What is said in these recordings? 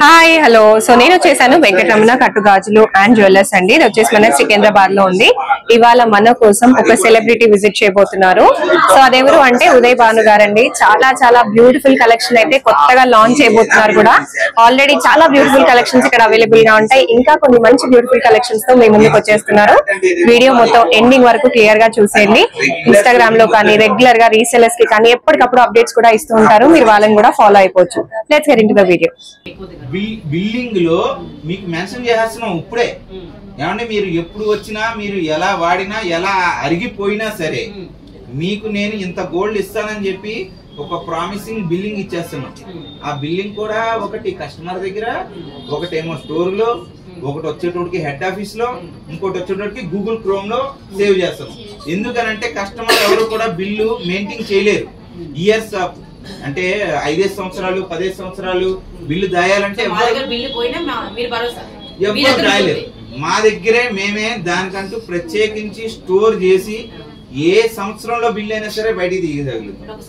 Hi hello so నేను వచ్చేసాను Venkataramana కట్టుగాజులు and jewellers అండి. ఇది వచ్చేసి మన సికింద్రాబాద్ లో ఉంది. ఇవాళ మన కోసం ఒక సెలబ్రిటీ విజిట్ చేయబోతున్నారు. సో అదెవరు అంటే ఉదయ్ భాను గారండి. చాలా చాలా బ్యూటిఫుల్ కలెక్షన్ అయితే కొత్తగా లాంచ్ చేయబోతున్నారు కూడా. ఆల్రెడీ చాలా బ్యూటిఫుల్ కలెక్షన్స్ ఇక్కడ అవైలబుల్ గా ఉంటాయి. ఇంకా కొన్ని మంచి బ్యూటిఫుల్ కలెక్షన్స్ తో మీ ముందుకు వచ్చేస్తున్నారు. వీడియో మొత్తం ఎండింగ్ వరకు క్లియర్ గా చూసేయండి. ఇన్స్టాగ్రామ్ లో కానీ రెగ్యులర్ గా రీసెలర్స్ కి కానీ ఎప్పటికప్పుడు అప్డేట్స్ కూడా ఇస్తూ ఉంటారు. మీరు వాళ్ళని కూడా ఫాలో అయిపోవచ్చు. Let's get into the video. Building లో మీకు మెన్షన్ చేస్తున్నాం ఇప్పుడే. ఏమంటే మీరు ఎప్పుడు వచ్చినా మీరు ఎలా వాడినా ఎలా అరిగిపోయినా సరే మీకు నేను ఇంత గోల్డ్ ఇస్తానని చెప్పి ఒక ప్రామిసింగ్ బిల్లింగ్ ఇచ్చేస్తున్నాం. ఆ బిల్లింగ్ కూడా ఒకటి కస్టమర్ దగ్గర, ఒకటేమో స్టోర్ లో, ఒకటి వచ్చేటోడికి హెడ్ ఆఫీస్ లో, ఇంకోటి వచ్చేటోడికి గూగుల్ క్రోమ్ లో సేవ్ చేస్తున్నాం. ఎందుకనంటే కస్టమర్ ఎవరు కూడా బిల్లు మెయింటైన్ చేయలేరు. ఇయర్స్ ఆఫ్ అంటే 5 సంవత్సరాలు 10 సంవత్సరాలు బిల్లు దాయాలంటే ఎవరు దాయలేరు. మా దగ్గరే మేమే దానికంటూ ప్రత్యేకించి స్టోర్ చేసి ఏ సంవత్సరంలో బిల్ అయినా సరే బయటికి దిగగలుగుతాం.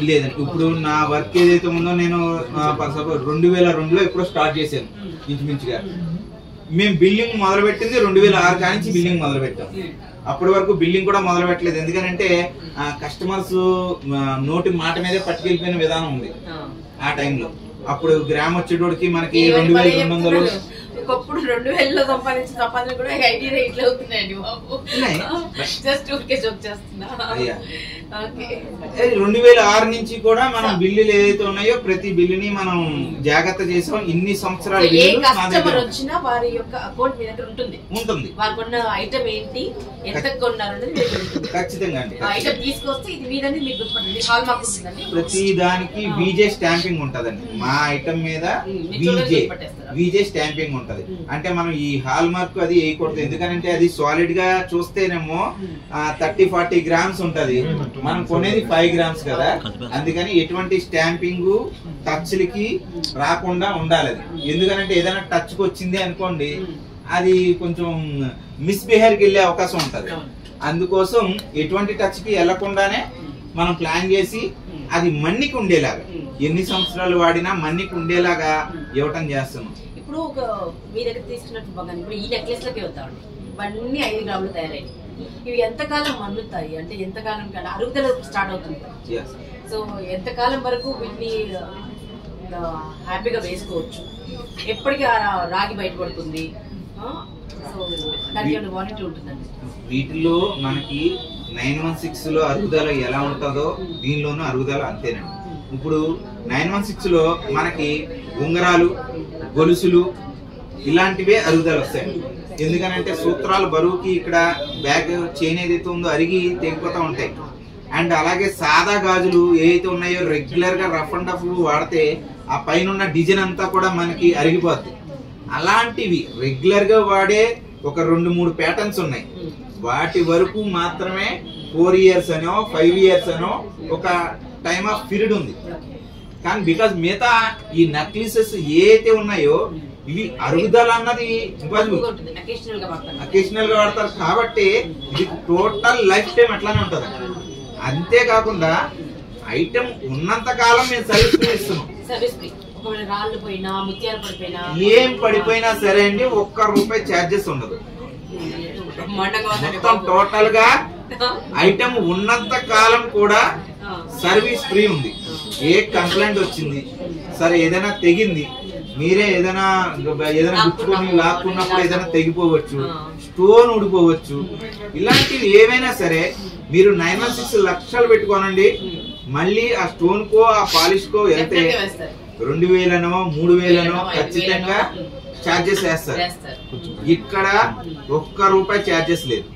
లేదండి, ఇప్పుడు నా వర్క్ ఏదైతే ఉందో నేను 2002లో ఎప్పుడో స్టార్ట్ చేశాను ఇంచుమించుగా. మేము బిల్లింగ్ మొదలు పెట్టింది 2006 కానించి బిల్లింగ్ మొదలు పెట్టాం. అప్పటి వరకు బిల్లింగ్ కూడా మొదలు పెట్టలేదు. ఎందుకంటే కస్టమర్స్ నోటి మాట మీదే పట్టుకెళ్ళిపోయిన విధానం ఉంది ఆ టైంలో. అప్పుడు గ్రామ్ వచ్చేటోడికి మనకి 2200 ఒకప్పుడు 2000లో సంపాదన కూడా 80 రేట్లు అవుతున్నాయండి బాబు. జస్ట్ ఊరికే జోక్ చేస్తున్నా. 2006 నుంచి కూడా మనం బిల్లులు ఏదైతే ఉన్నాయో ప్రతి బిల్లుని మనం జాగ్రత్త చేసాం. ఇన్ని సంవత్సరాలు కస్టమర్ వచ్చినా వారి యొక్క అకౌంట్ మీ దగ్గర ఉంటుంది. వారు కొన్న ఐటమ్ ఏంటి, ఎంత కొన్నారు ఖచ్చితంగా అండి. ఐటమ్ తీసుకొస్తే ఇది మీదని మీకు గుర్తుపడుతుంది. హాల్ మార్క్ ఉంటుందండి. ప్రతి దానికి విజే స్టాంపింగ్ ఉంటదండి. మా ఐటమ్ మీద విజే స్టాంపింగ్ ఉంటది. అంటే మనం ఈ హాల్ మార్క్ అది వేయకూడదు. ఎందుకంటే అది సాలిడ్ గా చూస్తేనేమో 30-40 గ్రామ్స్ ఉంటది. మనం కొనేది 5 గ్రామ్స్ కదా. అందుకని ఎటువంటి స్టాంపింగ్ టచ్లకి రాకుండా ఉండాలి. ఎందుకంటే ఏదైనా టచ్ కి వచ్చింది అనుకోండి, అది కొంచెం మిస్బిహేవ్కి వెళ్ళే అవకాశం ఉంటది. అందుకోసం ఎటువంటి టచ్ కి వెళ్లకుండానే మనం ప్లాన్ చేసి అది మన్నికి ఉండేలాగా, ఎన్ని సంవత్సరాలు వాడినా మన్నికి ఉండేలాగా ఇవ్వటం చేస్తున్నాం. ఇప్పుడు ఒక మీ దగ్గర తీసుకున్నట్టు బాగా ఇప్పుడు ఈ నెక్లెస్ లకి వద్దామండి. ఇవన్నీ 5 గ్రాములు తయారయ్యాయి. ఇవి ఎంతకాలం మన్నుతాయి అంటే ఎంతకాలం కానీ అరుగుదల స్టార్ట్ అవుతుంది. సో ఎంతకాలం వరకు వీటిని హ్యాపీగా వేసుకోవచ్చు, ఎప్పటికీ రాగి బయటపడుతుంది. సో దానికి వారంటీ ఉంటుందండి. వీటిలో మనకి 916 లో అరుగుదల ఎలా ఉంటుందో దీనిలోనూ అరుగుదల అంతేనండి. ఇప్పుడు 916 లో మనకి ఉంగరాలు, గొలుసులు ఇలాంటివే అరుగుదల వస్తాయి. ఎందుకనంటే సూత్రాలు బరువుకి ఇక్కడ బ్యాగ్ చైన్ ఏదైతే ఉందో అరిగి తెగిపోతా ఉంటాయి. అండ్ అలాగే సాదా గాజులు ఏదైతే ఉన్నాయో రెగ్యులర్ గా రఫ్ అండ్ టఫ్ వాడితే ఆ పైన ఉన్న డిజైన్ అంతా కూడా మనకి అరిగిపోద్ది. అలాంటివి రెగ్యులర్ గా వాడే ఒక 2-3 ప్యాటర్న్స్ ఉన్నాయి. వాటి వరకు మాత్రమే 4 years అనో 5 years అనో ఒక టైమ్ ఆఫ్ పీరియడ్ ఉంది. కానీ బికాస్ మిగతా ఈ నక్లిసెస్ ఏదైతే ఉన్నాయో ఇవి అరుగుదల అన్నది అకేషనల్ గా వాడతారు. కాబట్టి ఇది టోటల్ లైఫ్ టైం అట్లానే ఉంటది. అంతేకాకుండా ఐటమ్ ఉన్నంత కాలం మేము సర్వీస్ ఫ్రీ ఇస్తున్నాం. ఏం పడిపోయినా సరే అండి, ₹1 ఛార్జెస్ ఉండదు. మొత్తం టోటల్ గా ఐటమ్ ఉన్నంత కాలం కూడా సర్వీస్ ఫ్రీ ఉంది. ఏ కంప్లైంట్ వచ్చింది సరే, ఏదైనా తెగింది, మీరే ఏదైనా గుచ్చుకొని లాక్కున్నప్పుడు ఏదైనా తెగిపోవచ్చు, స్టోన్ ఊడిపోవచ్చు. ఇలాంటివి ఏవైనా సరే మీరు 916 లక్షలు పెట్టుకోనండి, మళ్ళీ ఆ స్టోన్ కో ఆ పాలిష్ కో వెళ్తే 2000నో 3000నో ఖచ్చితంగా ఛార్జెస్ వేస్తారు. ఇక్కడ ₹1 ఛార్జెస్ లేదు.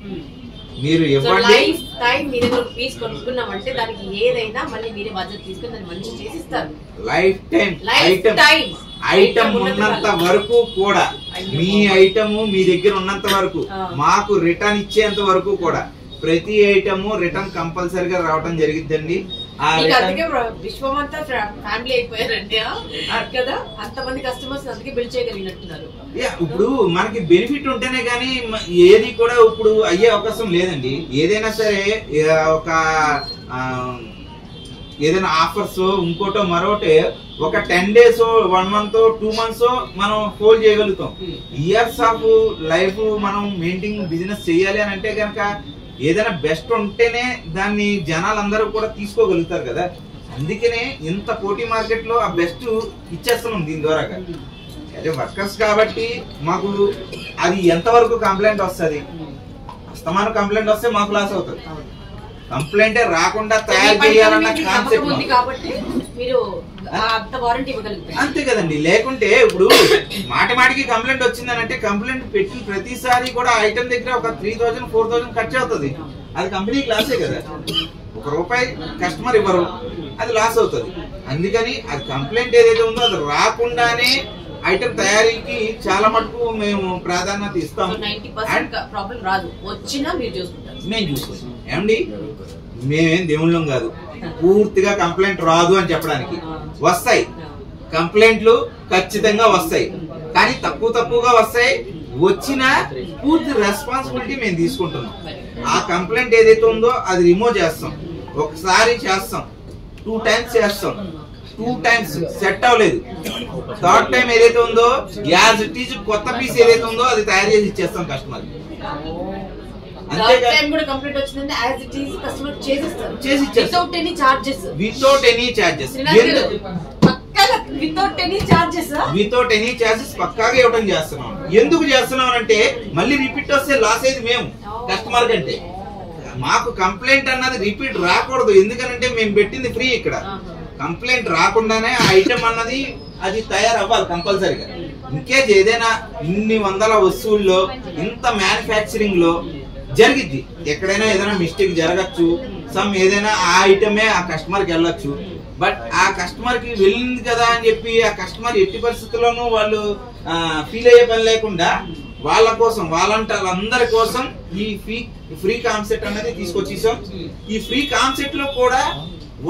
మీరు ఇవ్వండి. లైఫ్ టైం ఐటమ్ ఉన్నంత వరకు కూడా, మీ ఐటమ్ మీ దగ్గర ఉన్నంత వరకు, మాకు రిటర్న్ ఇచ్చేంత వరకు కూడా ప్రతి ఐటమ్ రిటర్న్ కంపల్సరీగా రావడం జరిగిద్దండి. విశ్వమంతా ఫ్యామిలీ అయిపోయారండి కదా, అంతమంది కస్టమర్స్ అందుకే బిల్డ్ చేయగలిగినట్టున్నారు. ఇప్పుడు మనకి బెనిఫిట్ ఉంటేనే గానీ ఏది కూడా ఇప్పుడు అయ్యే అవకాశం లేదండి. ఏదైనా సరే ఒక ఏదైనా ఆఫర్స్ ఇంకోటో మరోటే ఒక 10 days 1 month 2 months మనం హోల్డ్ చేయగలుగుతాం. ఇయర్స్ ఆఫ్ లైఫ్ మనం మెయింటైన్ బిజినెస్ చేయాలి అని అంటే కనుక ఏదైనా బెస్ట్ ఉంటేనే దాన్ని జనాలందరూ కూడా తీసుకోగలుగుతారు కదా. అందుకనే ఇంత పోటీ మార్కెట్ లో ఆ బెస్ట్ ఇచ్చేస్తున్నాం దీని ద్వారా. అదే వర్కర్స్ కాబట్టి మాకు అది ఎంతవరకు కంప్లైంట్ వస్తుంది, అస్తమానం కంప్లైంట్ వస్తే మాకు లాస్ అవుతుంది. కంప్లైంటే రాకుండా తయారు చేయాలన్న కాన్సెప్ట్ అంతే కదండి. లేకుంటే ఇప్పుడు మాటికి కంప్లైంట్ వచ్చిందని అంటే కంప్లైంట్ పెట్టిన ప్రతిసారి కూడా ఐటమ్ దగ్గర ఒక 3000 4000 ఖర్చు అవుతుంది. అది కంపెనీకి లాసే కదా. ₹1 కస్టమర్ ఇవ్వరు, అది లాస్ అవుతుంది. అందుకని అది కంప్లైంట్ ఏదైతే ఉందో అది రాకుండానే ఐటమ్ తయారీకి చాలా మటుకు మేము ప్రాధాన్యత ఇస్తాం. మేము చూసుకుంటాం ఏమండి, మేమేం దేవుళ్ళం కాదు పూర్తిగా కంప్లైంట్ రాదు అని చెప్పడానికి. వస్తాయి కంప్లైంట్లు, ఖచ్చితంగా వస్తాయి, కానీ తక్కువగా వస్తాయి. వచ్చిన పూర్తి రెస్పాన్సిబిలిటీ మేము తీసుకుంటున్నాం. ఆ కంప్లైంట్ ఏదైతే ఉందో అది రిమూవ్ చేస్తాం. ఒకసారి చేస్తాం, 2 times చేస్తాం, 2 times సెట్ అవ్వలేదు, 3rd time ఏదైతే ఉందో యాజ్ ఇట్ ఈజ్ కొత్త పీస్ ఏదైతే ఉందో అది తయారు చేసి ఇచ్చేస్తాం కస్టమర్. వితౌట్ ఎనీ చార్జెస్ పక్కాగా ఇవ్వడం చేస్తున్నాం. ఎందుకు చేస్తున్నాం అంటే మళ్ళీ రిపీట్ వస్తే లాస్ అయ్యేది మేము కస్టమర్ కంటే. మాకు కంప్లైంట్ అన్నది రిపీట్ రాకూడదు. ఎందుకంటే మేము పెట్టింది ఫ్రీ. ఇక్కడ కంప్లైంట్ రాకుండానే ఆ ఐటమ్ అన్నది అది తయారవ్వాలి కంపల్సరీగా. ఇంకేజ్ ఏదైనా ఇన్ని వందల వస్తువుల్లో ఇంత మ్యానుఫ్యాక్చరింగ్ లో జరిగిద్ది, ఎక్కడైనా ఏదైనా మిస్టేక్ జరగచ్చు. సమ్ ఏదైనా ఆ ఐటమే ఆ కస్టమర్ కి వెళ్ళొచ్చు. బట్ ఆ కస్టమర్ కి వెళ్ళింది కదా అని చెప్పి ఆ కస్టమర్ ఎట్టి పరిస్థితుల్లోనూ వాళ్ళు ఫీల్ అయ్యే పని లేకుండా వాళ్ళ కోసం వాళ్ళందరి కోసం ఈ ఫ్రీ కాన్సెప్ట్ అనేది తీసుకొచ్చేసాం. ఈ ఫ్రీ కాన్సెప్ట్ లో కూడా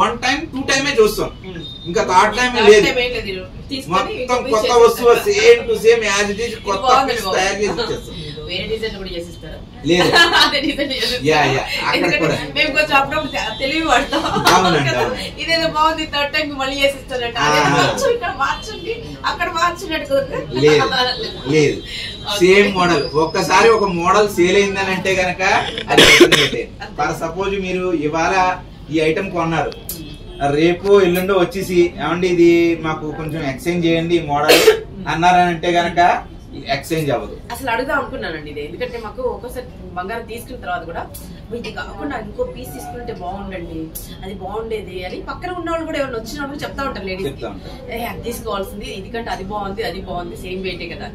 1 time 2 time చూస్తాం, ఇంకా 3rd time లేదు. మొత్తం కొత్త వస్తువు same to same as it is కొత్త పీస్ తయారు చేసి ఇచ్చేస్తాం. తెలివి పడతాం. ఇదేదో బాగుంది 3rd time మళ్ళీ చేసిస్తారంట, ఇక్కడ మార్చండి అక్కడ మార్చినట్టు లేదు. సేమ్ మోడల్ ఒక్కసారి ఒక మోడల్ సేల్ అయిందని అంటే గనక అది ఫర్ సపోజ్ మీరు ఇవాళ ఈ ఐటమ్ కొన్నారు, రేపు ఎల్లుండో వచ్చేసి ఏమండి ఇది మాకు కొంచెం ఎక్స్చేంజ్ చేయండి ఈ మోడల్ అన్నారని అంటే గనక ఎక్స్చేంజ్ అవ్వదు. అసలు అడుగుదాం అనుకున్నానండి ఇది. ఎందుకంటే మాకు ఒక్కోసారి బంగారం తీసుకున్న తర్వాత కూడా ఇది కాకుండా ఇంకో పీస్ తీసుకుంటే బాగుండండి, అది బాగుండేది అని పక్కన ఉన్న వాళ్ళు కూడా ఎవరైనా వచ్చిన వాళ్ళు చెప్తా ఉంటారు లేడీస్, అది తీసుకోవాల్సింది, ఎందుకంటే అది బాగుంది సేమ్ వెయిటే కదా.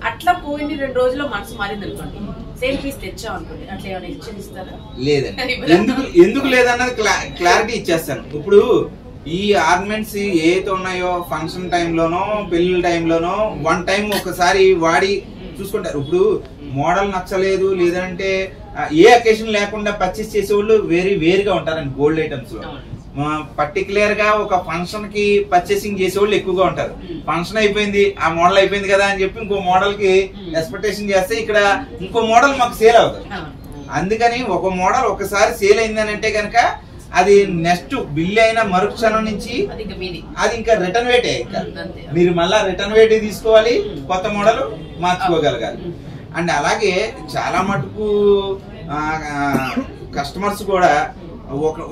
అట్లా పోయింది 2 రోజుల్లో మనసు మారింది అనుకోండి, సేమ్ పీస్ తెచ్చాం అనుకోండి, అట్లా ఏమైనా ఇచ్చేది ఇస్తారా? లేదండి. ఎందుకు లేదన్నది క్లారిటీ ఇచ్చేస్తాను. ఇప్పుడు ఈ ఆర్నమెంట్స్ ఏదైతే ఉన్నాయో ఫంక్షన్ టైంలోనో పెళ్లి టైంలోనో 1 time ఒకసారి వాడి చూసుకుంటారు. ఇప్పుడు మోడల్ నచ్చలేదు లేదంటే ఏ అకేషన్ లేకుండా పర్చేస్ చేసేవాళ్ళు వేరుగా ఉంటారండి. గోల్డ్ ఐటమ్స్ లో పర్టికులర్ గా ఒక ఫంక్షన్ కి పర్చేసింగ్ చేసేవాళ్ళు ఎక్కువగా ఉంటారు. ఫంక్షన్ అయిపోయింది, ఆ మోడల్ అయిపోయింది కదా అని చెప్పి ఇంకో మోడల్ కి ఎక్స్పెక్టేషన్ చేస్తే ఇక్కడ ఇంకో మోడల్ మాకు సేల్ అవుతుంది. అందుకని ఒక మోడల్ ఒకసారి సేల్ అయిందని అంటే కనుక అది నెక్స్ట్ బిల్ అయిన మరుక్షణం నుంచి అది ఇంకా రిటర్న్ వేటే. ఇంకా మీరు మళ్ళా రిటర్న్ వేటే తీసుకోవాలి, కొత్త మోడల్ మార్చుకోగలగాలి. అండ్ అలాగే చాలా మటుకు కస్టమర్స్ కూడా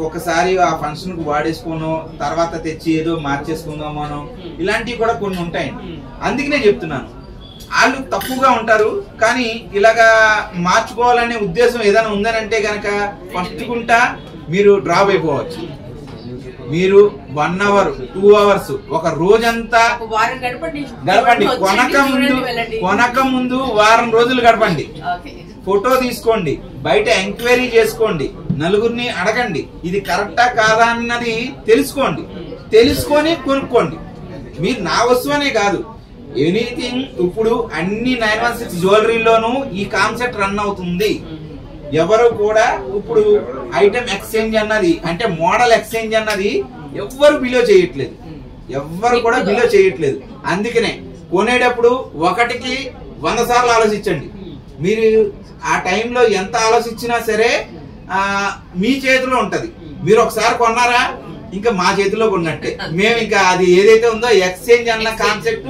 ఒకసారి ఆ ఫంక్షన్ కు వాడేసుకోను తర్వాత తెచ్చి ఏదో మార్చేసుకుందామనో ఇలాంటివి కూడా కొన్ని ఉంటాయండి. అందుకనే చెప్తున్నాను, వాళ్ళు తప్పుగా ఉంటారు కానీ ఇలాగా మార్చుకోవాలనే ఉద్దేశం ఏదైనా ఉందనంటే గనక ఫస్ట్ గుంటా మీరు డ్రాప్ అయిపోవచ్చు. మీరు 1 hour 2 hours ఒక రోజంతా గడపండి, కొనక ముందు వారం రోజులు గడపండి, ఫోటో తీసుకోండి, బయట ఎంక్వైరీ చేసుకోండి, నలుగురిని అడగండి, ఇది కరెక్టా కాదా అన్నది తెలుసుకోండి, తెలుసుకొని కొనుక్కోండి. మీరు నా వస్తువనే కాదు ఎనీథింగ్. ఇప్పుడు అన్ని 916 జ్యువెలరీలోనూ ఈ కాన్సెప్ట్ రన్ అవుతుంది. ఎవరు కూడా ఇప్పుడు ఐటమ్ ఎక్స్చేంజ్ అన్నది అంటే మోడల్ ఎక్స్చేంజ్ అన్నది ఎవ్వరు బిలో చేయట్లేదు, ఎవ్వరు కూడా బిలో చేయట్లేదు. అందుకనే కొనేటప్పుడు 1కి 100 సార్లు ఆలోచించండి. మీరు ఆ టైంలో ఎంత ఆలోచించినా సరే మీ చేతిలో ఉంటది. మీరు ఒకసారి కొన్నారా ఇంకా మా చేతిలో ఉన్నట్టే. మేము ఇంకా అది ఏదైతే ఉందో ఎక్స్చేంజ్ అన్న కాన్సెప్ట్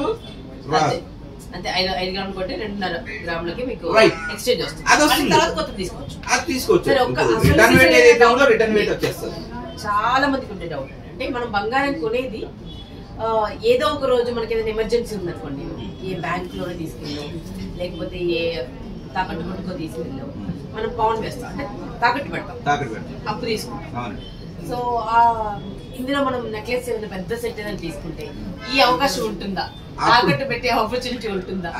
అంటే 5 గ్రాములు కొట్టి 2.5 గ్రాములకి మీకు ఎక్స్చేంజ్ వస్తుంది. అది వస్తుంది, తర్వాత కొత్త తీసుకోవచ్చు. అది తీసుకోవచ్చు. రిటర్న్ వెయిట్ ఏదైతే ఉందో రిటర్న్ వెయిట్ వచ్చేస్తుంది. చాలా మందికి ఉండే డౌట్ అంటే మనం బంగారం కొనేది ఏదో ఒక రోజు మనకి ఏదైనా ఎమర్జెన్సీ ఉందనుకోండి, ఏ బ్యాంక్ లోనే తీసుకెళ్ళాం లేకపోతే ఏ తాకట్టు పెట్టుకో తీసుకెళ్ళాం, మనం పౌండ్ వేస్తాం అంటే తాకట్టు పెడతాం, అప్పు తీసుకుంటాం. సో ఇందులో మనం నెక్లెస్ ఏమైనా పెద్ద సెట్ ఏదైనా తీసుకుంటే ఈ అవకాశం ఉంటుందా, తాకట్టు పెట్టే ఆపర్చునిటీ ఉంటుందా?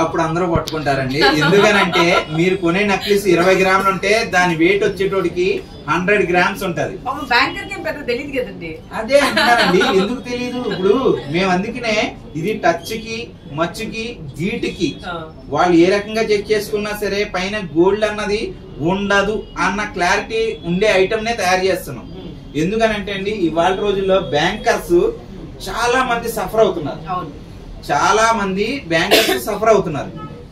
అప్పుడు అందరూ పట్టుకుంటారండి. ఎందుకనంటే మీరు కొనే నెక్లెస్ 20 గ్రాములు ఉంటే దాని వెయిట్ వచ్చేటోడికి 100 గ్రామ్స్ ఉంటది. బ్యాంకర్ కి పెద్ద తెలియదు కదండి. అదే అంటారండి, ఎందుకు తెలియదు. ఇప్పుడు మేము అందుకనే ఇది టచ్ కి మచ్చుకి గీటుకి వాళ్ళు ఏ రకంగా చెక్ చేసుకున్నా సరే పైన గోల్డ్ అన్నది ఉండదు అన్న క్లారిటీ ఉండే ఐటమ్ నే తయారు చేస్తున్నాం. ఎందుకనంటే అండి ఇవాళ రోజుల్లో బ్యాంకర్స్ చాలా మంది సఫర్ అవుతున్నారు. చాలా మంది బ్యాంకర్స్ సఫర్ అవుతున్నారు.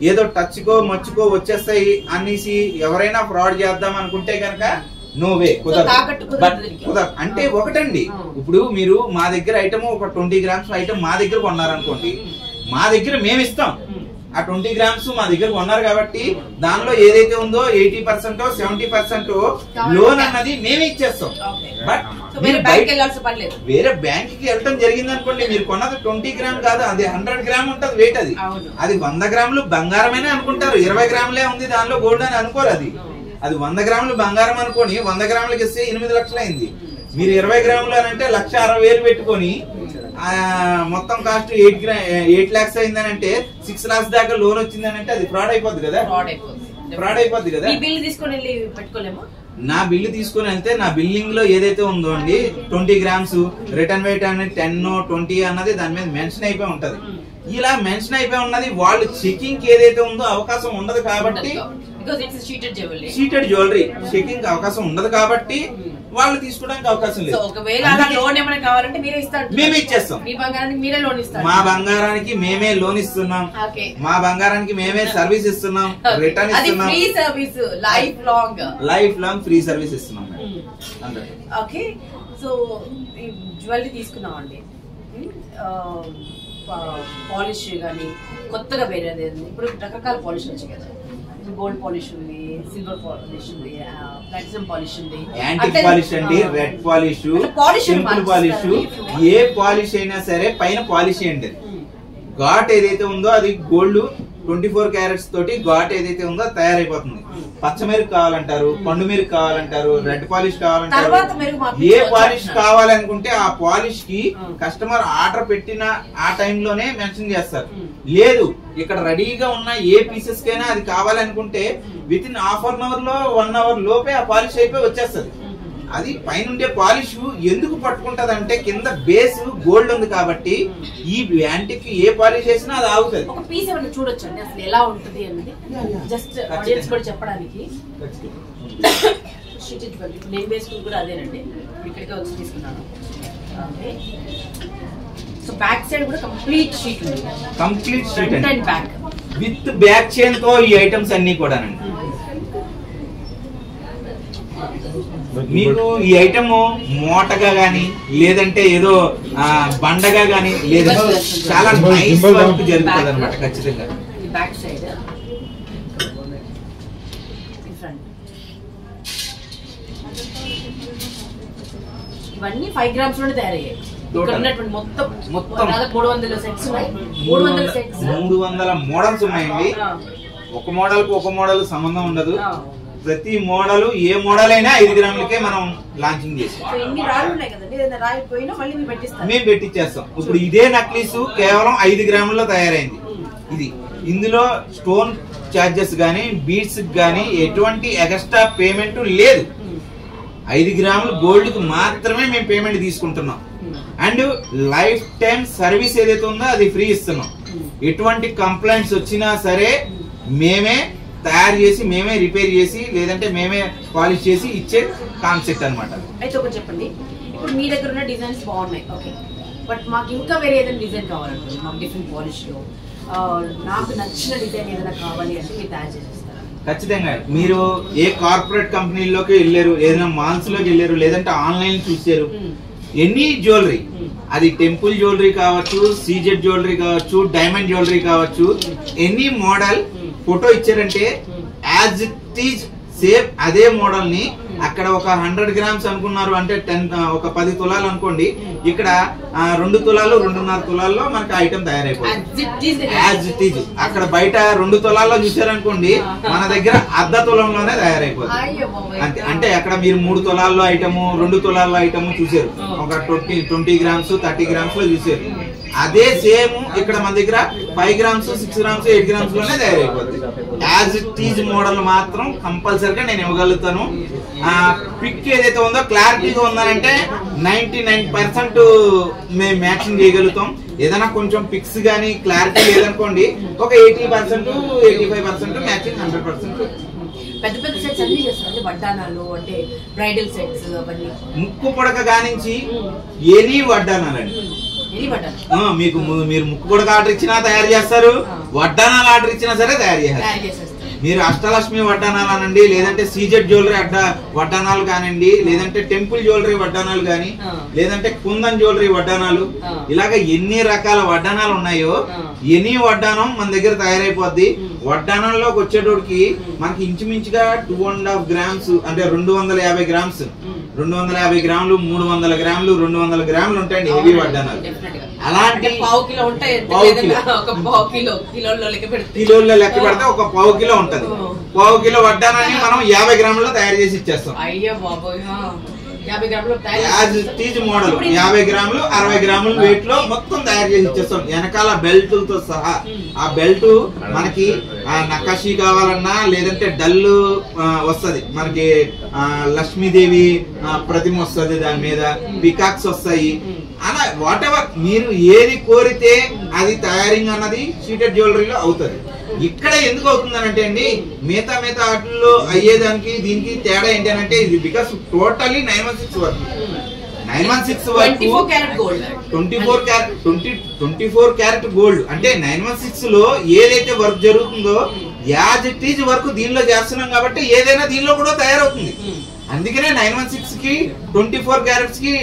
ఏదో టచ్ కో మచ్చుకో వచ్చేస్తాయి అనేసి ఎవరైనా ఫ్రాడ్ చేద్దాం అనుకుంటే కనుక నోవే కుదరదు. అంటే ఒకటండి, ఇప్పుడు మీరు మా దగ్గర ఐటమ్ ఒక 20 గ్రామ్స్ ఐటమ్ మా దగ్గర కొన్నారనుకోండి, మా దగ్గర మేము ఇస్తాం. ఆ 20 గ్రామ్స్ మా దగ్గర కొన్నారు కాబట్టి దానిలో ఏదైతే ఉందో 80% 70% లోన్ అన్నది మేమే ఇచ్చేస్తాం. బట్ వేరే బ్యాంక్ కి వెళ్ళడం జరిగింది అనుకోండి, మీరు కొన్నది 20 గ్రామ్ కాదు, అది 100 గ్రామ్ ఉంటది వెయిట్. అది 100 గ్రాములు బంగారమేనే అనుకుంటారు. 20 గ్రాములే ఉంది దానిలో గోల్డ్ అని అనుకోరు. అది 100 గ్రాములు బంగారం అనుకోని 100 గ్రాములకి ఇస్తే 8 లక్షలు అయింది. మీరు 20 గ్రాములు అని అంటే 1,60,000 పెట్టుకొని మొత్తం కాస్ట్ 8 lakhs అయిందని అంటే 6 lakhs దాకా లోన్ వచ్చిందని అంటే అది ఫ్రాడ్ అయిపోద్ది కదా. నా బిల్లు తీసుకుని వెళ్తే నా బిల్లింగ్ లో ఏదైతే ఉందో అండి 20 గ్రామ్స్ రిటర్న్ వెయిట్ అనేది 10 20 అన్నది దాని మీద మెన్షన్ అయిపోయి ఉంటది. ఇలా మెన్షన్ అయిపోయి ఉన్నది వాళ్ళు చెకింగ్ ఏదైతే ఉందో అవకాశం ఉండదు కాబట్టి, షీటెడ్ జ్యువెలరీ చెకింగ్ అవకాశం ఉండదు కాబట్టి వాళ్ళు తీసుకోవడానికి అవకాశం లేదు. మేమే ఇచ్చేస్తాం. మా బంగారానికి మేమే లోన్ ఇస్తున్నాం, మా బంగారానికి మేమే సర్వీస్ ఇస్తున్నాం, రిటర్న్ ఇస్తున్నాం, లైఫ్ లాంగ్ ఫ్రీ సర్వీస్ ఇస్తున్నాం. ఓకే, సో జ్యువెలరీ తీసుకున్నాం అండి, పాలిష్ గానీ కొత్తగా వేరే ఇప్పుడు రకరకాల పాలిష్ వచ్చాయి కదా. గోల్డ్ పాలిష్ ఉంది, సిల్వర్ పాలిష్ ఉంది, ప్లాటినం పాలిష్ ఉంది, యాంటిక్ పాలిష్ అండి, రెడ్ పాలిష్, సింపుల్ పాలిష్. ఏ పాలిష్ అయినా సరే పైన పాలిష్ చేయండి. ఘాట్ ఏదైతే ఉందో అది గోల్డ్ 24 క్యారెట్స్ తోటి ఘాట్ ఏదైతే ఉందో తయారైపోతుంది. పచ్చ మెరుగు కావాలంటారు, పండు మెరుగు కావాలంటారు, రెడ్ పాలిష్ కావాలంటారు. ఏ పాలిష్ కావాలనుకుంటే ఆ పాలిష్ కి కస్టమర్ ఆర్డర్ పెట్టిన ఆ టైంలోనే మెన్షన్ చేస్తారు. లేదు ఇక్కడ రెడీగా ఉన్న ఏ పీసెస్ కైనా అది కావాలనుకుంటే within half an hour లో 1 hour లోపే ఆ పాలిష్ అయిపోయి వచ్చేస్తుంది. అది పైనుండే పాలిష్ ఎందుకు పట్టుకుంటది అంటే కింద బేస్ గోల్డ్ ఉంది కాబట్టి ఈ యాంటిక్ ఏ పాలిష్ చేసినా అది ఆగుతుంది. ఒక పీస్ ఏమైనా చూడొచ్చు అండి అసలు ఎలా ఉంటుంది అనేది, జస్ట్ ఆడియన్స్ కూడా చెప్పడానికి. నేను వేసుకుని కూడా అదేనండి, ఇక్కడికే వచ్చి తీసుకున్నాను. సో బ్యాక్ సైడ్ కూడా కంప్లీట్ షీట్ ఉంది, complete sheet and back with back chain తో ఈ ఐటమ్స్ అన్ని కూడానండి. మీకు ఈ ఐటమ్ మోటగా గానీ లేదంటే ఏదో బండగా గానీ లేదంటే చాలా నైస్ వర్క్ జరుగుతుంది అనమాట. ఖచ్చితంగా బ్యాక్ సైడ్ ఇవన్నీ 5 grams లోనే తయారయ్యాయి. మొత్తం 300 సెట్స్ ఉన్నాయి, 300 సెట్స్, 300 మోడల్స్ ఉన్నాయండి. ఒక మోడల్ కు ఒక మోడల్ సంబంధం ఉండదు. ప్రతి మోడల్ ఏ మోడల్ అయినా 5 గ్రాములకే మనం లాంచింగ్ చేస్తాం. మేము పెట్టించేస్తాం. ఇప్పుడు ఇదే నక్లీస్ కేవలం 5 గ్రాముల్లో తయారైంది. ఇది ఇందులో స్టోన్ చార్జెస్ గానీ బీడ్స్ గానీ ఎటువంటి ఎక్స్ట్రా పేమెంట్ లేదు. 5 గ్రాములు గోల్డ్ కి మాత్రమే మేము పేమెంట్ తీసుకుంటున్నాం. అండ్ లైఫ్ టైం సర్వీస్ ఏదైతే ఉందో అది ఫ్రీ ఇస్తున్నాం. ఎటువంటి కంప్లైంట్స్ వచ్చినా సరే మేమే తయారు చేసి మేమే రిపేర్ చేసి లేదంటే మేమే పాలిష్ చేసి ఇచ్చే కాన్సెప్ట్ అనమాట. అయితే ఒకటి చెప్పండి, ఇప్పుడు మీ దగ్గర ఉన్న డిజైన్స్ బాగున్నాయి, ఓకే, బట్ మాకు ఇంకా వేరే ఏదైనా డిజైన్ కావాలంటే మాకు డిఫరెంట్ పాలిష్ లో నాకు నచ్చిన డిజైన్ ఏదైనా కావాలి అంటే మీరు తయారు చేసేస్తారా? ఖచ్చితంగా మీరు ఏ కార్పొరేట్ కంపెనీలోకి వెళ్ళారు, ఏదైనా మాల్స్ లోకి వెళ్ళారు, లేదంటే ఆన్లైన్ చూసారు, ఎనీ జ్యువెలరీ, అది టెంపుల్ జ్యువెలరీ కావచ్చు, సీజెడ్ జ్యువెలరీ కావచ్చు, డైమండ్ జ్యువెలరీ కావచ్చు, ఎనీ మోడల్ ఫోటో ఇచ్చారంటే యాజ్ ఇట్ ఈజ్ సేమ్ అదే మోడల్ ని అక్కడ ఒక 100 గ్రామ్స్ అనుకున్నారు అంటే ఒక 10 తులాలు అనుకోండి, ఇక్కడ 2 తులాలు 2.5 తులాల్లో మనకి ఐటమ్ తయారైపోతుంది యాజ్ ఇట్ ఈజ్. అక్కడ బయట 2 తులాల్లో చూసారనుకోండి, మన దగ్గర 1/2 తులంలోనే తయారైపోతుంది అంతే. అంటే అక్కడ మీరు 3 తులాల్లో ఐటము, 2 తులాల్లో ఐటమ్ చూసారు, ఒక 20 గ్రామ్స్ 30 గ్రామ్స్ లో చూసారు. అదే సేమ్ ఇక్కడ మన దగ్గర 5 గ్రామ్స్ 6 గ్రామ్స్ 8 గ్రామ్స్ లోనే తయారైపోతుంది. యాజ్ ఇట్ ఈజ్ మోడల్ మాత్రం కంపల్సరిగా నేను ఇవ్వగలుగుతాను. పిక్ ఏదైతే ఉందో క్లారిటీగా ఉందనంటే 99% మేము మ్యాచింగ్ చేయగలుగుతాం. ఏదైనా కొంచెం పిక్స్ గానీ క్లారిటీ లేదనుకోండి, ఒక 80% 85% మ్యాచింగ్ 100%. పెద్ద పెద్ద సెట్స్ అన్ని చేస్తారు, వడ్డానాలు అంటే బ్రైడల్ సెట్స్ అవన్నీ, ముక్కు పొడక గానించి ఎనీ వడ్డానాలండి. మీకు మీరు ముక్కు పొడక ఆర్డర్ ఇచ్చినా తయారు చేస్తారు, వడ్డానాలు ఆర్డర్ ఇచ్చినా సరే తయారు చేస్తారు. మీరు అష్టలక్ష్మి వడ్డానాలు అనండి, లేదంటే సీజెడ్ జ్యువెలరీ వడ్డానాలు కానివ్వండి, లేదంటే టెంపుల్ జ్యువెలరీ వడ్డానాలు కానీ, లేదంటే కుందన్ జ్యువెలరీ వడ్డానాలు, ఇలాగ ఎన్ని రకాల వడ్డానాలు ఉన్నాయో ఎనీ వడ్డానం మన దగ్గర తయారైపోద్ది. వడ్డానంలోకి వచ్చేటోడికి మనకి ఇంచుమించుగా 2.5 గ్రామ్స్ అంటే 250 గ్రామ్స్, 250 గ్రాములు, 300 గ్రాములు, 200 గ్రాములు ఉంటాయండి హెవీ వడ్డానాలు. అలాంటి కిలోల్లో లెక్క పెడితే ఒక పావు కిలో ఉంటది. పావు కిలో వడ్డానాన్ని మనం 50 గ్రాముల్లో తయారు చేసి ఇచ్చేస్తాం. యాజ్ టీజ్ మోడల్ 50 గ్రాములు 60 గ్రాములు వెయిట్ లో మొత్తం తయారు చేసి ఇచ్చేస్తాం. వెనకాల బెల్ట్లతో సహా. ఆ బెల్ట్ మనకి నకాషీ కావాలన్నా, లేదంటే డల్ వస్తది మనకి, లక్ష్మీదేవి ప్రతిమ వస్తుంది, దాని మీద పికాక్స్ వస్తాయి. అలా వాట్ ఎవర్ మీరు ఏది కోరితే అది తయారింగ్ అన్నది షీటెడ్ జ్యువెలరీలో అవుతుంది. ఇక్కడ ఎందుకు అవుతుందనంటే అండి, మిగతా వాటిల్లో అయ్యేదానికి దీనికి తేడా ఏంటి అంటే, ఇది బికాస్ టోటలీ 916 వర్క్. 916 వరకు 24 క్యారెట్ గోల్డ్. అంటే 916 లో ఏదైతే వర్క్ జరుగుతుందో యాజ్ ఇట్ ఈజ్ వర్క్ దీనిలో చేస్తున్నాం కాబట్టి ఏదైనా దీనిలో కూడా తయారవుతుంది. అందుకనే 916 కి 24 క్యారెట్స్ కి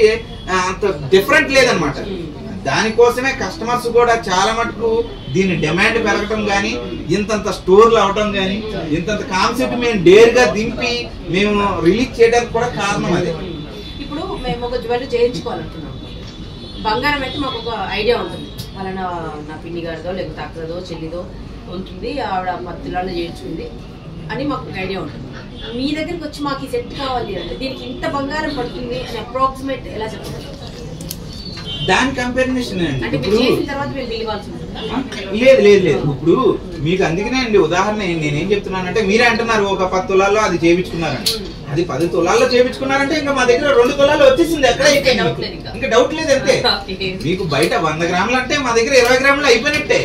అంత డిఫరెంట్ లేదనమాట. దానికోసమే కస్టమర్స్ కూడా చాలా మటుకు దీని డిమాండ్ పెరగటం గానీ, ఇంతంత స్టోర్లు అవటం గానీ, ఇంతంత కాన్సెప్ట్ మేము డేర్ గా దింపి మేము రిలీజ్ చేయడానికి కూడా కారణం అదే. ఇప్పుడు మేము ఒక జ్యువెలరీ చేయించుకోవాలంటున్నాం, బంగారం అయితే మాకు ఒక ఐడియా ఉంటుంది, వాళ్ళ నా పిన్ని గారిదో లేకపోతే అక్కడదో చెల్లిదో ఉంటుంది, ఆవిడ 10 తులాల్లో చేయించుకుంది అని మాకు ఒక ఐడియా ఉంటుంది. మీ దగ్గరికి వచ్చి మాకు ఈ సెట్ కావాలి అంటే దీనికి ఇంత బంగారం పడుతుంది అని అప్రాక్సిమేట్ ఎలా చెప్తారు? దాని కంపారిజన్ అండి. లేదు లేదు లేదు ఇప్పుడు మీకు అందుకనే అండి ఉదాహరణ నేనేం చెప్తున్నానంటే, మీరే అంటున్నారు ఒక 10 తులాల్లో అది చేయించుకున్నారని. అది 10 తులాల్లో చేయించుకున్నారంటే ఇంకా మా దగ్గర 2 తులాలు వచ్చేసింది. ఎక్కడ ఇంకా డౌట్ లేదు అంతే. మీకు బయట 100 గ్రాములు అంటే మా దగ్గర 20 గ్రాములు అయిపోయినట్టే.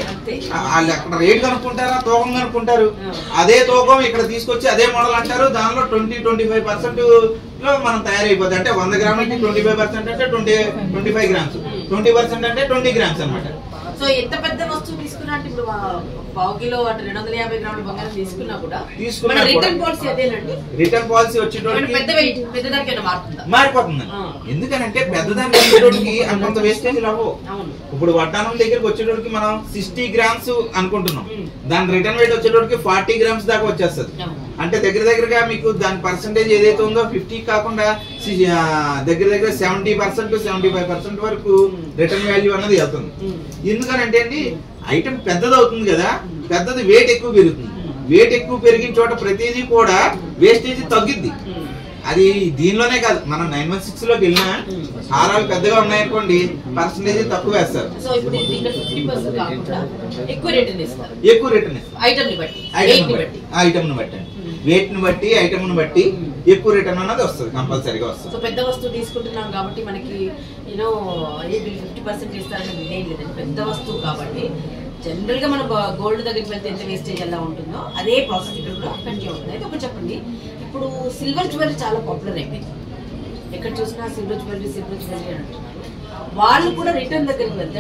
వాళ్ళు అక్కడ రేట్ కనుక్కుంటారా, తూకం కనుక్కుంటారు. అదే తూకం ఇక్కడ తీసుకొచ్చి అదే మోడల్ అంటారు, దానిలో 20-25% లో మనం తయారైపోతుంది. అంటే 100 గ్రాములకి 25% అంటే 25 గ్రామ్స్, 20% అంటే 20 గ్రామ్స్ అనమాట. సో ఎంత పెద్ద వస్తువు తీసుకున్నా అంటే ఇప్పుడు పావు కిలో అంటే 250 గ్రాముల బంగారం తీసుకున్నా కూడా రిటర్న్ పాలసీ అదేనండి. రిటర్న్ పాలసీ వచ్చేటోడికి పెద్దదానికైనా మారిపోతుంది. ఎందుకనంటే పెద్దదానికి వచ్చేటోడికి అంత వేస్టేజ్ రావు. ఇప్పుడు వడ్డానం దగ్గరికి వచ్చేటోడికి మనం 60 గ్రామ్స్ అనుకుంటున్నాం, దాని రిటర్న్ వెయిట్ వచ్చేటోడికి 40 గ్రామ్స్ దాకా వచ్చేస్తుంది. అంటే దగ్గరగా మీకు దాని పర్సంటేజ్ ఏదైతే ఉందో 50 కాకుండా దగ్గర 70% 75% వరకు రిటర్న్ వాల్యూ అన్నది వెళ్తుంది. ఎందుకనంటే అండి ఐటమ్ పెద్దది అవుతుంది కదా, పెద్దది వెయిట్ ఎక్కువ పెరుగుతుంది. వెయిట్ ఎక్కువ పెరిగిన చోట ప్రతిదీ కూడా వేస్టేజ్ తగ్గిద్ది. అది దీనిలోనే కాదు, మనం 916 లోకి వెళ్ళినా హారాలు పెద్దగా ఉన్నాయనుకోండి పర్సంటేజ్ తక్కువ వేస్తారు, ఎక్కువ రిటర్న్ ఇస్తారు. ఐటమ్ ని బట్టి వెయిట్ ని బట్టి ఐటమ్ ని బట్టి ఎక్కువ రిటర్న్ అన్నది వస్తుంది, కంపల్సరీగా వస్తుంది. సో పెద్ద వస్తువు తీసుకుంటున్నాం కాబట్టి మనకి 50% ఇస్తారని ఏం లేదండి. పెద్ద వస్తువు కాబట్టి జనరల్ గా మనం గోల్డ్ దగ్గరికి వెళ్తే ఎంత వేస్టేజ్ ఎలా ఉంటుందో అదే ప్రాసెస్ ఇక్కడ కూడా కంటిన్యూ అవుతుంది. అయితే ఒకటి చెప్పండి, ఇప్పుడు సిల్వర్ జ్యువెలరీ చాలా పాపులర్ అయిపోయింది, ఎక్కడ చూసినా సిల్వర్ జ్యువెలరీ అని అంటున్నారు. వాళ్ళు కూడా రిటర్న్ దగ్గరికి వెళ్తే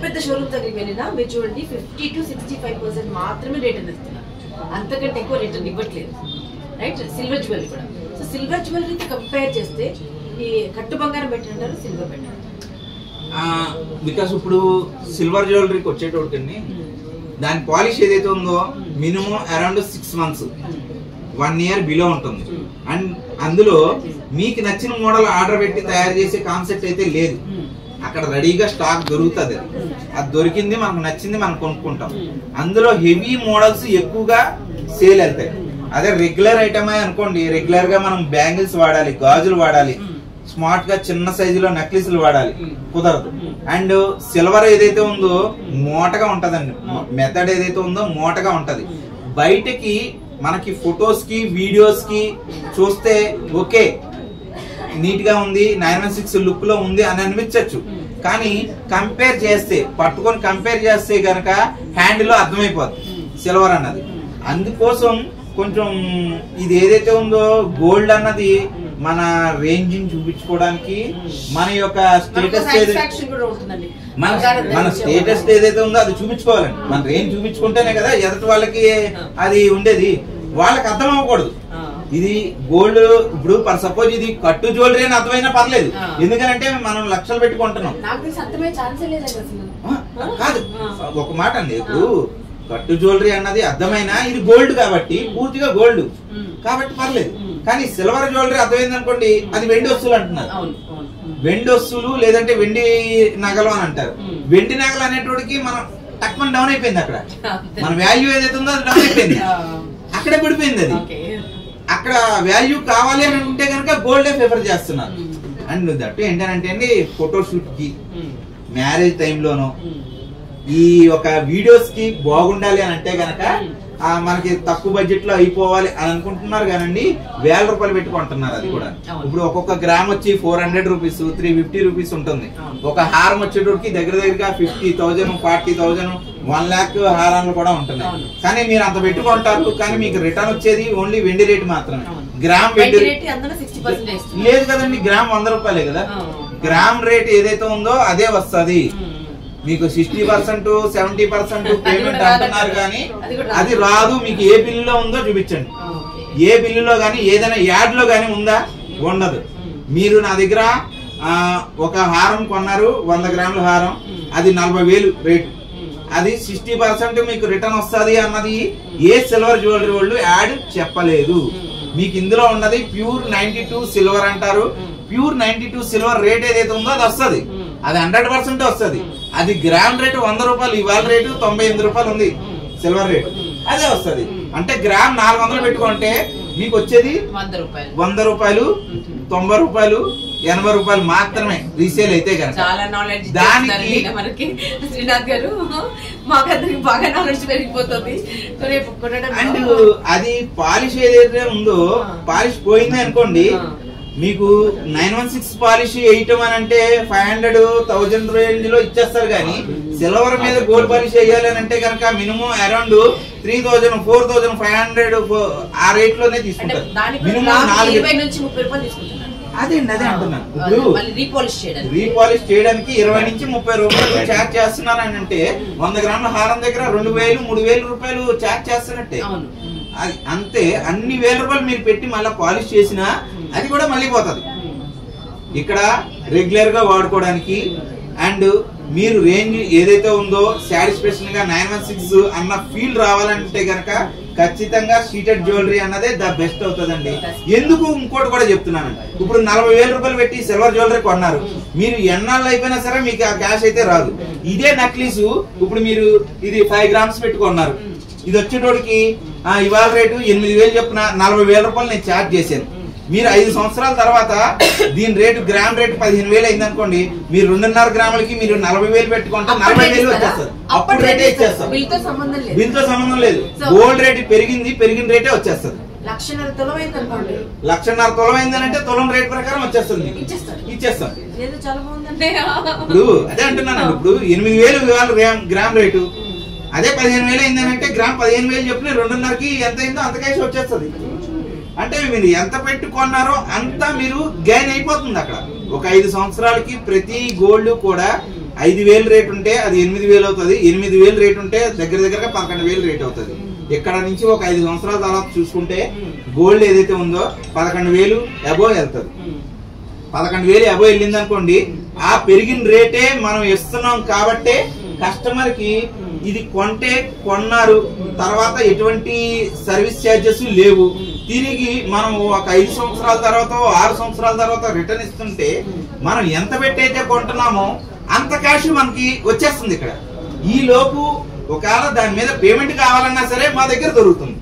పెద్ద షోరూమ్ దగ్గరికి వెళ్ళినా మీరు చూడండి 50-65% మాత్రమే రిటర్న్ ఇస్తున్నారు. అంతకంటే ఎక్కువ రిటర్న్ ఇవ్వట్లేదు, రైట్? సిల్వర్ జ్యువెలరీ కూడా. సో సిల్వర్ జ్యువెలరీతో కంపేర్ చేస్తే ఈ కట్టు బంగారం బెటర్ అంటారు, సిల్వర్ బెటర్? బికాస్ ఇప్పుడు సిల్వర్ జ్యువెలరీకి వచ్చేటోడికండి దాని పాలిష్ ఏదైతే ఉందో minimum around 6 months 1 year below ఉంటుంది. అండ్ అందులో మీకు నచ్చిన మోడల్ ఆర్డర్ పెట్టి తయారు చేసే కాన్సెప్ట్ అయితే లేదు. అక్కడ రెడీగా స్టాక్ దొరుకుతుంది, అది దొరికింది మనకు నచ్చింది మనం కొనుక్కుంటాం. అందులో హెవీ మోడల్స్ ఎక్కువగా సేల్ వెళ్తాయి. అదే రెగ్యులర్ ఐటమ్ అనుకోండి, రెగ్యులర్ గా మనం బ్యాంగిల్స్ వాడాలి, గాజులు వాడాలి, స్మార్ట్ గా చిన్న సైజులో నెక్లెస్లు వాడాలి, కుదరదు. అండ్ సిల్వర్ ఏదైతే ఉందో మోటగా ఉంటదండి, మెథడ్ ఏదైతే ఉందో మోటగా ఉంటది. బయటకి మనకి ఫొటోస్ కి వీడియోస్ కి చూస్తే ఓకే నీట్ గా ఉంది, 916 లుక్ లో ఉంది అని అనిపించచ్చు. కానీ కంపేర్ చేస్తే, పట్టుకొని కంపేర్ చేస్తే గనక హ్యాండ్ లో అర్థమైపోతుంది సిల్వర్ అన్నది. అందుకోసం కొంచెం ఇది ఏదైతే ఉందో గోల్డ్ అన్నది మన రేంజ్ చూపించుకోవడానికి, మన యొక్క స్టేటస్ మన స్టేటస్ ఏదైతే ఉందో అది చూపించుకోవాలండి. మన రేంజ్ చూపించుకుంటేనే కదా ఎదుటి వాళ్ళకి అది ఉండేది. వాళ్ళకి అర్థం అవ్వకూడదు ఇది గోల్డ్. ఇప్పుడు ఫర్ సపోజ్ ఇది కట్టు జ్యువెలరీ అని అర్థమైనా పర్లేదు, ఎందుకంటే మనం లక్షలు పెట్టుకుంటున్నాం. కాదు, ఒక మాట అండి, ఇప్పుడు కట్టు జ్యువెలరీ అన్నది అర్థమైనా ఇది గోల్డ్ కాబట్టి, పూర్తిగా గోల్డ్ కాబట్టి పర్లేదు. కానీ సిల్వర్ జ్యువెలరీ అర్థమైంది అనుకోండి, అది వెండి వస్తువులు అంటున్నారు. వెండి వస్తువులు లేదంటే వెండి నగలు అని అంటారు. వెండి నగలు అనేటోడికి మనం తక్కువ డౌన్ అయిపోయింది. అక్కడ మన వాల్యూ ఏదైతే ఉందో అది డౌన్ అయిపోయింది, అక్కడే పడిపోయింది. అది అక్కడ వాల్యూ కావాలి అని ఉంటే కనుక గోల్డే ప్రిఫర్ చేస్తున్నారు. అండ్ దట్టు ఏంటంటే అండి, ఫోటోషూట్ కి, మ్యారేజ్ టైంలోనూ, ఈ ఒక వీడియోస్ కి బాగుండాలి అని అంటే గనక మనకి తక్కువ బడ్జెట్ లో అయిపోవాలి అని అనుకుంటున్నారు కానండి, 1000 రూపాయలు పెట్టుకుంటున్నారు. అది కూడా ఇప్పుడు ఒక్కొక్క గ్రామ్ వచ్చి 400 రూపీస్, 350 రూపీస్ ఉంటుంది. ఒక హారం వచ్చేటోడికి దగ్గరగా 50,000, 40,000, 1 lakh హారాలు కూడా ఉంటున్నాయి. కానీ మీరు అంత పెట్టుకుంటారు, కానీ మీకు రిటర్న్ వచ్చేది ఓన్లీ వెండి రేట్ మాత్రమే. గ్రామ్ వెండి లేదు కదండి, గ్రామ్ 100 రూపాయలే కదా. గ్రామ్ రేట్ ఏదైతే ఉందో అదే వస్తుంది. మీకు 60%, 70% పేమెంట్ అంటున్నారు కానీ అది రాదు. మీకు ఏ బిల్లులో ఉందో చూపించండి. ఏ బిల్లులో గానీ ఏదైనా యాడ్ లో గానీ ఉందా? ఉండదు. మీరు నా దగ్గర ఒక హారం కొన్నారు, 100 గ్రాముల హారం, అది 40,000 రేటు, అది 60% మీకు రిటర్న్ వస్తుంది అన్నది ఏ సిల్వర్ జ్యువెలరీ వాళ్ళు యాడ్ చెప్పలేదు. మీకు ఇందులో ఉన్నది ప్యూర్ 92 సిల్వర్ అంటారు. ప్యూర్ 92 సిల్వర్ రేట్ ఏదైతే ఉందో అది వస్తుంది, అది 100% వస్తుంది. అది గ్రామ్ రేటు 100 రూపాయలు, ఇవాళ రేటు 98 రూపాయలు ఉంది సిల్వర్ రేటు, అదే వస్తుంది. అంటే గ్రామ్ 400 పెట్టుకుంటే మీకు వచ్చేది 100 రూపాయలు, 90 రూపాయలు, 80 రూపాయలు మాత్రమే రీసేల్ అయితే కనుక. దానికి శ్రీనాథ్ గారు మాకందరికి బాగా నాలెడ్జ్ పెరిగిపోతుంది. అండ్ అది పాలిష్ ఏదైతే ఉందో, పాలిష్ పోయింది అనుకోండి, మీకు 916 పాలిష్ వేయటం అని అంటే 500, 1000 రేంజ్ లో ఇచ్చేస్తారు. కానీ సిల్వర్ మీద గోల్డ్ పాలిష్ వేయాలి అని అంటే కనుక మినిమం అరౌండ్ 3000, 4500 ఆ రేట్ లోనే తీసుకుంటారు. మినిమం 20 నుంచి 30 రూపాయలు తీసుకుంటున్నారు. అదే అంటున్నాను. ఇప్పుడు రీపాలిష్ చేయడానికి 20 నుంచి 30 రూపాయలు చార్జ్ చేస్తున్నారు అని అంటే 100 గ్రాముల హారం దగ్గర 2000, 3000 రూపాయలు చార్జ్ చేస్తున్నట్టే. అది అంతే. అన్ని 1000 రూపాయలు మీరు పెట్టి మళ్ళీ పాలిష్ చేసినా అది కూడా మళ్ళీ పోతుంది. ఇక్కడ రెగ్యులర్ గా వాడుకోవడానికి అండ్ మీరు రేంజ్ ఏదైతే ఉందో సాటిస్ఫాక్షన్ గా 916 అన్న ఫీల్ రావాలంటే గనక ఖచ్చితంగా షీటెడ్ జ్యువెలరీ అన్నదే ద బెస్ట్ అవుతుందండి. ఎందుకు ఇంకోటి కూడా చెప్తున్నాను, ఇప్పుడు 40,000 రూపాయలు పెట్టి సిల్వర్ జ్యువెలరీ కొన్నారు, మీరు ఎన్నాళ్ళు అయిపోయినా సరే మీకు ఆ క్యాష్ అయితే రాదు. ఇదే నక్లీస్ ఇప్పుడు మీరు ఇది 5 grams పెట్టుకున్నారు, ఇది వచ్చేటోడికి ఇవాళ రేటు 8,000 చొప్పున 40,000 రూపాయలు నేను ఛార్జ్ చేశాను. మీరు 5 సంవత్సరాల తర్వాత దీని రేటు గ్రామ్ రేటు 15,000 అయింది అనుకోండి, మీరు 2.5 గ్రాములకి మీరు 40,000 పెట్టుకుంటే 40,000 వచ్చేస్తారు. అప్పుడు రేటే ఇచ్చేస్తారు, బిల్తో సంబంధం లేదు. గోల్డ్ రేటు పెరిగిన రేటే వచ్చేస్తుంది. 1,50,000 తులం అయిందనంటే తులం రేట్ ప్రకారం వచ్చేస్తుంది, ఇచ్చేస్తాం. ఇప్పుడు అదే అంటున్నాను, ఇప్పుడు 8,000 గ్రామ్ రేటు, అదే 15,000 అయిందనంటే గ్రామ్ 15,000 చెప్పిన 2.5కి ఎంత అయిందో అంత క్యాష్ వచ్చేస్తుంది. అంటే మీరు ఎంత పెట్టుకున్నారో అంత మీరు గెయిన్ అయిపోతుంది. అక్కడ ఒక 5 సంవత్సరాలకి ప్రతి గోల్డ్ కూడా 5,000 రేట్ ఉంటే అది 8,000 అవుతుంది, 8,000 రేట్ ఉంటే దగ్గరగా 11,000 రేట్ అవుతుంది. ఇక్కడ నుంచి ఒక 5 సంవత్సరాల తర్వాత చూసుకుంటే గోల్డ్ ఏదైతే ఉందో 11,000 అబోవ్ వెళ్తుంది. 11,000 అబోవ్ వెళ్ళింది అనుకోండి, ఆ పెరిగిన రేటే మనం ఇస్తున్నాం కాబట్టి కస్టమర్ కి ఇది కొంటే కొన్నారు, తర్వాత ఎటువంటి సర్వీస్ ఛార్జెస్ లేవు, తిరిగి మనం ఒక 5 సంవత్సరాల తర్వాత 6 సంవత్సరాల తర్వాత రిటర్న్ ఇస్తుంటే మనం ఎంత పెట్టయితే కొంటున్నామో అంత క్యాష్ మనకి వచ్చేస్తుంది. ఇక్కడ ఈ లోపు ఒకవేళ దాని మీద పేమెంట్ కావాలన్నా సరే మా దగ్గర దొరుకుతుంది.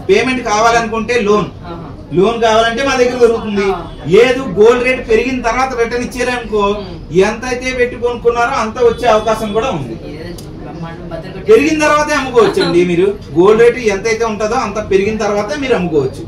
పేమెంట్ కావాలనుకుంటే లోన్ కావాలంటే మా దగ్గర దొరుకుతుంది. లేదు గోల్డ్ రేట్ పెరిగిన తర్వాత రిటర్న్ ఇచ్చారనుకో, ఎంత అయితే పెట్టి కొనుక్కున్నారో అంత వచ్చే అవకాశం కూడా ఉంది. పెరిగిన తర్వాతే అమ్ముకోవచ్చు అండి. మీరు గోల్డ్ రేట్ ఎంత అయితే ఉంటుందో అంత పెరిగిన తర్వాతే మీరు అమ్ముకోవచ్చు.